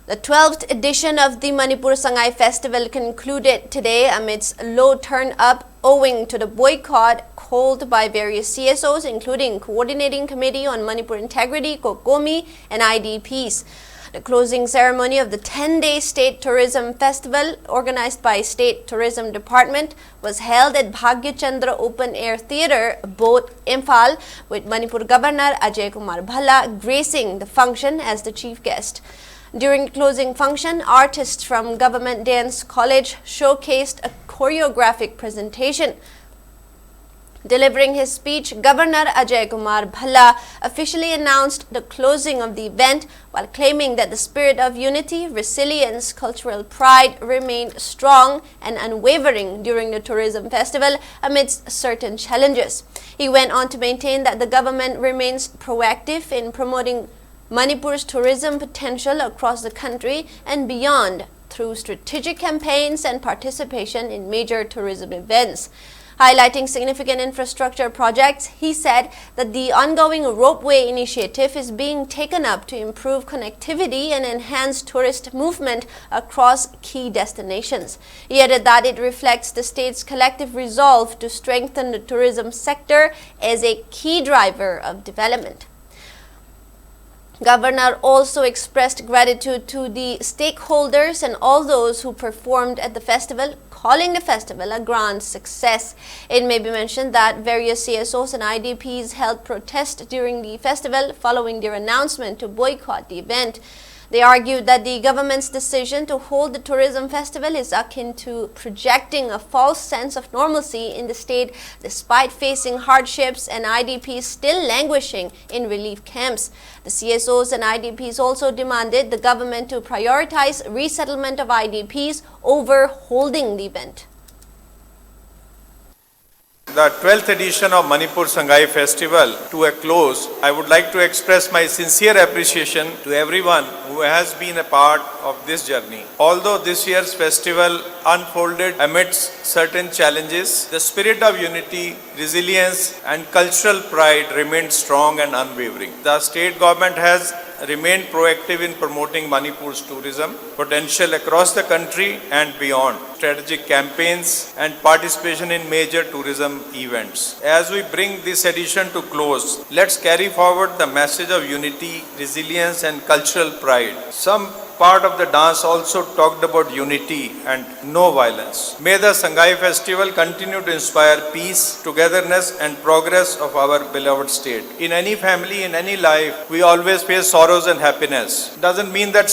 The 12th edition of the Manipur Sangai festival concluded today amidst low turn-up owing to the boycott called by various CSOs, including Coordinating Committee on Manipur Integrity, COCOMI, and IDPs. The closing ceremony of the 10-day State Tourism Festival, organized by State Tourism Department, was held at Bhagya Chandra Open Air Theatre, both Imphal, with Manipur Governor Ajay Kumar Bhalla gracing the function as the chief guest. During the closing function, artists from Government Dance College showcased a choreographic presentation. Delivering his speech, Governor Ajay Kumar Bhalla officially announced the closing of the event while claiming that the spirit of unity, resilience, cultural pride remained strong and unwavering during the tourism festival amidst certain challenges. He went on to maintain that the government remains proactive in promoting Manipur's tourism potential across the country and beyond through strategic campaigns and participation in major tourism events. Highlighting significant infrastructure projects, he said that the ongoing ropeway initiative is being taken up to improve connectivity and enhance tourist movement across key destinations. He added that it reflects the state's collective resolve to strengthen the tourism sector as a key driver of development. Governor also expressed gratitude to the stakeholders and all those who performed at the festival, calling the festival a grand success. It may be mentioned that various CSOs and IDPs held protest during the festival following their announcement to boycott the event. They argued that the government's decision to hold the tourism festival is akin to projecting a false sense of normalcy in the state despite facing hardships and IDPs still languishing in relief camps. The CSOs and IDPs also demanded the government to prioritize resettlement of IDPs over holding the event. The 12th edition of Manipur Sangai Festival to a close, I would like to express my sincere appreciation to everyone who has been a part of this journey. Although this year's festival unfolded amidst certain challenges, the spirit of unity, resilience and cultural pride remained strong and unwavering. The state government has remained proactive in promoting Manipur's tourism potential across the country and beyond, strategic campaigns and participation in major tourism events. As we bring this edition to close, let's carry forward the message of unity, resilience and cultural pride. Some part of the dance also talked about unity and no violence. May the Sangai Festival continue to inspire peace, togetherness and progress of our beloved state. In any family, in any life, we always face sorrows and happiness. Doesn't mean that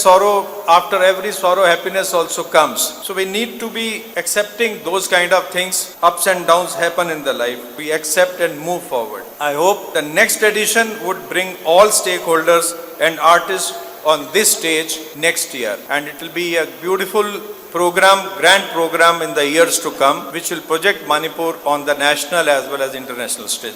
after every sorrow, happiness also comes. So we need to be accepting those kind of things. Ups and downs happen in the life. We accept and move forward. I hope the next edition would bring all stakeholders and artists on this stage next year, and it will be a beautiful program, grand program in the years to come, which will project Manipur on the national as well as international stage.